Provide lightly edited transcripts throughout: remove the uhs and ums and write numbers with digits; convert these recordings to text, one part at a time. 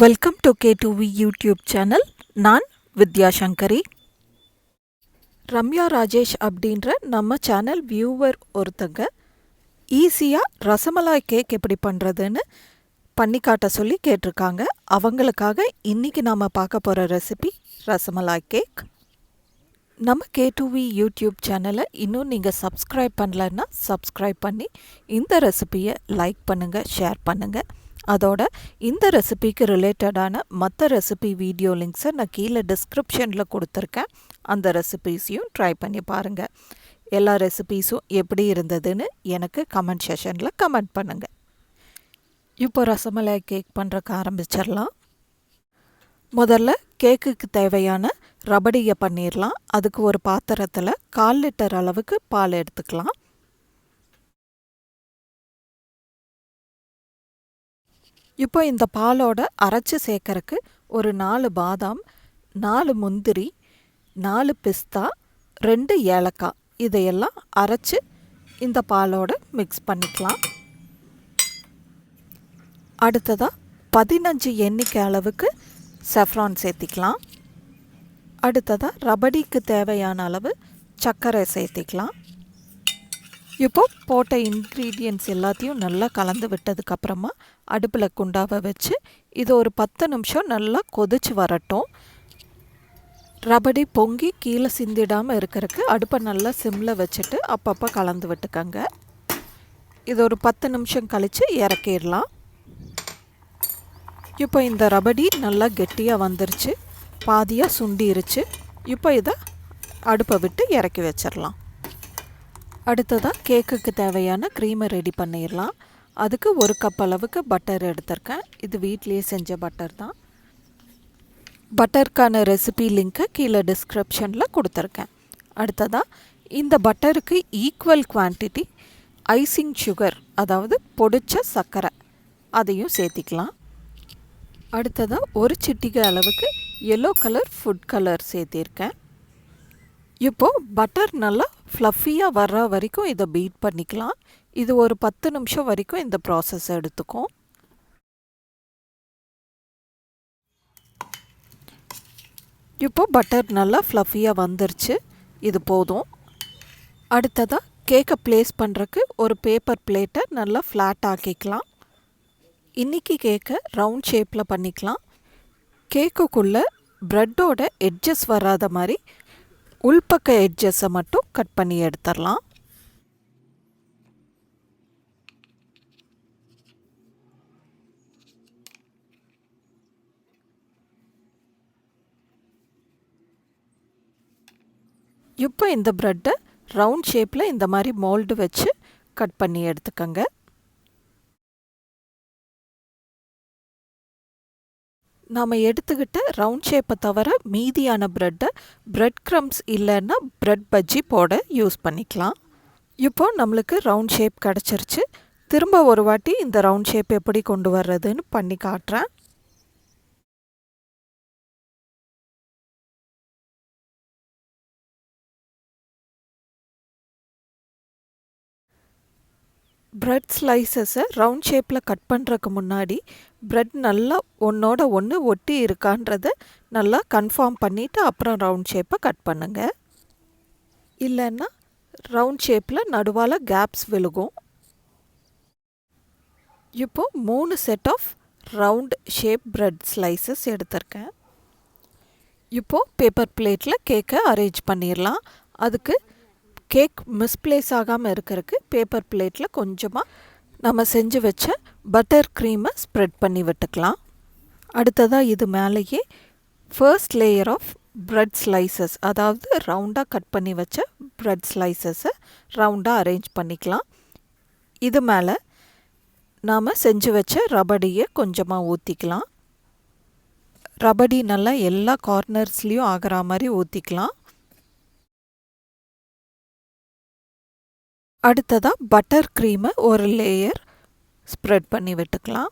Welcome to K2V YouTube channel. நான் வித்யா சங்கரி. ரம்யா ராஜேஷ் அப்படின்ற நம்ம சேனல் வியூவர் ஒருத்தங்க ஈஸியாக ரசமலாய் கேக் எப்படி பண்ணுறதுன்னு பண்ணி காட்ட சொல்லி கேட்டிருக்காங்க. அவங்களுக்காக இன்றைக்கி நாம் பார்க்க போகிற ரெசிபி ரசமலாய் கேக். நம்ம K2V யூடியூப் சேனலை இன்னும் நீங்கள் சப்ஸ்கிரைப் பண்ணலன்னா சப்ஸ்கிரைப் பண்ணி இந்த ரெசிபியை லைக் பண்ணுங்கள், ஷேர் பண்ணுங்கள். அதோட இந்த ரெசிபிக்கு ரிலேட்டடான மற்ற ரெசிபி வீடியோ லிங்க்ஸை நான் கீழே டிஸ்கிரிப்ஷனில் கொடுத்துருக்கேன். அந்த ரெசிபீஸையும் ட்ரை பண்ணி பாருங்கள். எல்லா ரெசிபீஸும் எப்படி இருந்ததுன்னு எனக்கு கமெண்ட் செஷனில் கமெண்ட் பண்ணுங்கள். இப்போ ரசமலாய் கேக் பண்ணுறக்கு ஆரம்பிச்சிடலாம். முதல்ல கேக்குக்கு தேவையான ரபடியை பண்ணிடலாம். அதுக்கு ஒரு பாத்திரத்தில் 1/4 லிட்டர் அளவுக்கு பால் எடுத்துக்கலாம். இப்போ இந்த பாலோட அரைச்சி சேர்க்கறக்கு ஒரு 4 பாதாம், 4 முந்திரி, 4 பிஸ்தா, 2 ஏலக்காய் இதையெல்லாம் அரைச்சி இந்த பாலோட மிக்ஸ் பண்ணிக்கலாம். அடுத்ததாக 15 எண்ணிக்கை அளவுக்கு சஃப்ரான் சேர்த்திக்கலாம். அடுத்ததாக ரபடிக்கு தேவையான அளவு சர்க்கரை சேர்த்திக்கலாம். இப்போ போட்ட இன்க்ரீடியன்ட்ஸ் எல்லாத்தையும் நல்லா கலந்து விட்டதுக்கப்புறமா அடுப்பில் குண்டாவை வச்சு இது ஒரு 10 நிமிஷம் நல்லா கொதிச்சு வரட்டும். ரபடி பொங்கி கீழே சிந்திடாமல் இருக்கிறதுக்கு அடுப்பை நல்லா சிம்மில் வச்சுட்டு அப்பப்போ கலந்து விட்டுக்கங்க. இது ஒரு 10 நிமிஷம் கழித்து இறக்கிடலாம். இப்போ இந்த ரபடி நல்லா கெட்டியாக வந்துருச்சு, பாதியாக சுண்டிருச்சு. இப்போ இதை அடுப்பை விட்டு இறக்கி வச்சிடலாம். அடுத்ததாக கேக்குக்கு தேவையான க்ரீமை ரெடி பண்ணிடலாம். அதுக்கு 1 கப் அளவுக்கு பட்டர் எடுத்திருக்கேன். இது வீட்லேயே செஞ்ச பட்டர் தான். பட்டருக்கான ரெசிபி லிங்க்கை கீழே டிஸ்கிரிப்ஷனில் கொடுத்துருக்கேன். அடுத்ததாக இந்த பட்டருக்கு ஈக்குவல் குவான்டிட்டி ஐசிங் சுகர், அதாவது பொடிச்ச சர்க்கரை, அதையும் சேர்த்திக்கலாம். அடுத்ததாக 1 சிட்டிகை அளவுக்கு எல்லோ கலர் ஃபுட் கலர் சேர்த்திருக்கேன். இப்போது பட்டர் நல்லா ஃப்ளஃபியாக வர்ற வரைக்கும் இதை பீட் பண்ணிக்கலாம். இது ஒரு 10 நிமிஷம் வரைக்கும் இந்த ப்ராசஸ் எடுத்துக்கும். இப்போது பட்டர் நல்லா ஃப்ளஃபியாக வந்துருச்சு, இது போதும். அடுத்ததாக கேக்கை ப்ளேஸ் பண்ணுறக்கு ஒரு பேப்பர் பிளேட்டை நல்லா ஃப்ளாட் ஆக்கிக்கலாம். இன்றைக்கி கேக்கை ரவுண்ட் ஷேப்பில் பண்ணிக்கலாம். கேக்குக்குள்ளே ப்ரெட்டோட எட்ஜஸ் வராத மாதிரி உள்பக்க எட்ஜஸை மட்டும் கட் பண்ணி எடுத்துடலாம். இப்போ இந்த ப்ரெட்டை ரவுண்ட் ஷேப்பில் இந்த மாதிரி மோல்டு வச்சு கட் பண்ணி எடுத்துக்கோங்க. நாம் எடுத்துக்கிட்ட ரவுண்ட் ஷேப்பை தவிர மீதியான ப்ரெட்டை ப்ரெட் க்ரம்ஸ் இல்லைன்னா ப்ரெட் பஜ்ஜி போட யூஸ் பண்ணிக்கலாம். இப்போது நம்மளுக்கு ரவுண்ட் ஷேப் கிடச்சிருச்சு. திரும்ப ஒரு வாட்டி இந்த ரவுண்ட் ஷேப் எப்படி கொண்டு வர்றதுன்னு பண்ணி காட்டுறேன். ப்ரெட் ஸ்லைசஸை ரவுண்ட் ஷேப்பில் கட் பண்ணுறதுக்கு முன்னாடி ப்ரெட் நல்லா ஒன்றோட ஒன்று ஒட்டி இருக்கான்றதை நல்லா கன்ஃபார்ம் பண்ணிவிட்டு அப்புறம் ரவுண்ட் ஷேப்பை கட் பண்ணுங்கள். இல்லைன்னா ரவுண்ட் ஷேப்பில் நடுவால் கேப்ஸ் விழுகும். இப்போது 3 set of round shape bread slices எடுத்திருக்கேன். இப்போது பேப்பர் பிளேட்டில் கேக்கை அரேஞ்ச் பண்ணிடலாம். அதுக்கு கேக் மிஸ்பிளேஸ் ஆகாமல் இருக்கிறதுக்கு பேப்பர் பிளேட்டில் கொஞ்சமாக நம்ம செஞ்சு வச்ச பட்டர் க்ரீமை ஸ்ப்ரெட் பண்ணி விட்டுக்கலாம். அடுத்ததாக இது மேலேயே first layer of bread slices, அதாவது ரவுண்டாக கட் பண்ணி வச்ச ப்ரெட் ஸ்லைசஸை ரவுண்டாக அரேஞ்ச் பண்ணிக்கலாம். இது மேலே நாம் செஞ்சு வச்ச ரபடியை கொஞ்சமாக ஊற்றிக்கலாம். ரபடி நல்லா எல்லா கார்னர்ஸ்லேயும் ஆகிற மாதிரி ஊற்றிக்கலாம். அடுத்ததாக பட்டர் க்ரீமை ஒரு லேயர் ஸ்ப்ரெட் பண்ணி விட்டுக்கலாம்.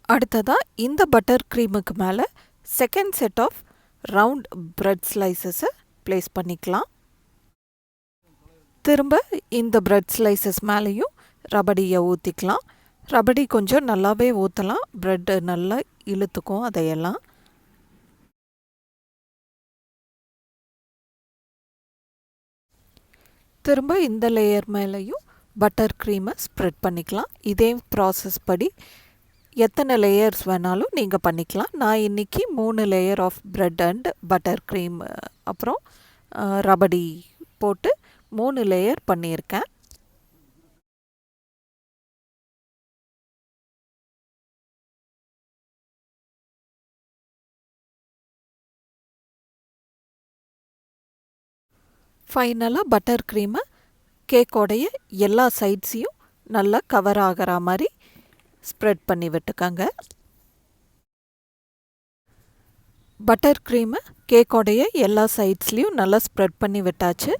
அடுத்ததாக இந்த பட்டர் க்ரீமுக்கு மேலே second set of round bread ஸ்லைசஸை ப்ளேஸ் பண்ணிக்கலாம். திரும்ப இந்த பிரெட் ஸ்லைசஸ் மேலேயும் ரபடியை ஊற்றிக்கலாம். ரபடி கொஞ்சம் நல்லாவே ஊற்றலாம், ப்ரெட்டு நல்லா இழுத்துக்கும் அதையெல்லாம். திரும்ப இந்த லேயர் மேலேயும் பட்டர் க்ரீமை ஸ்ப்ரெட் பண்ணிக்கலாம். இதே ப்ராசஸ் படி எத்தனை லேயர்ஸ் வேணாலும் நீங்கள் பண்ணிக்கலாம். நான் இன்றைக்கி 3 layer of bread and butter cream அப்புறம் ரபடி போட்டு 3 லேயர் பண்ணியிருக்கேன். ஃபைனலாக பட்டர் க்ரீமை கேக்கோடைய எல்லா சைட்ஸையும் நல்லா கவர் ஆகிற மாதிரி ஸ்ப்ரெட் பண்ணி விட்டுக்கங்க. பட்டர் க்ரீமை கேக்கோடைய எல்லா சைட்ஸ்லேயும் நல்லா ஸ்ப்ரெட் பண்ணி விட்டாச்சு.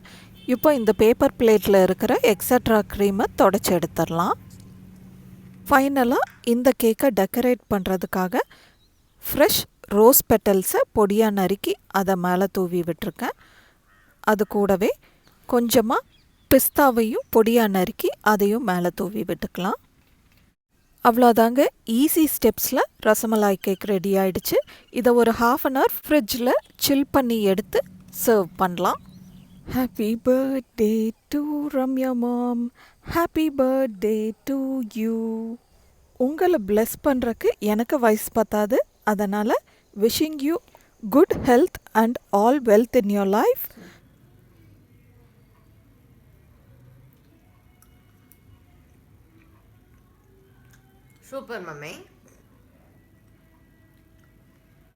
இப்போ இந்த பேப்பர் பிளேட்டில் இருக்கிற எக்ஸட்ரா க்ரீமை தொடச்சி எடுத்துடலாம். ஃபைனலாக இந்த கேக்கை டெக்கரேட் பண்ணுறதுக்காக ஃப்ரெஷ் ரோஸ் பெட்டல்ஸை பொடியாக நறுக்கி அதை மேலே தூவி விட்டுருக்கேன். அது கூடவே கொஞ்சமாக பிஸ்தாவையும் பொடியாக நறுக்கி அதையும் மேலே தூவி விட்டுக்கலாம். அவ்வளோதாங்க, ஈஸி ஸ்டெப்ஸில் ரசமலாய் கேக் ரெடி ஆகிடுச்சு. இதை ஒரு 1/2 அன் ஹவர் ஃப்ரிட்ஜில் சில் பண்ணி எடுத்து சர்வ் பண்ணலாம். Happy birthday to Ramya mom, happy birthday to you. உங்களை பிளெஸ் பண்ணுறக்கு எனக்கு வயசு பத்தாது, அதனால் wishing you good health and all wealth in your life. Super mummy.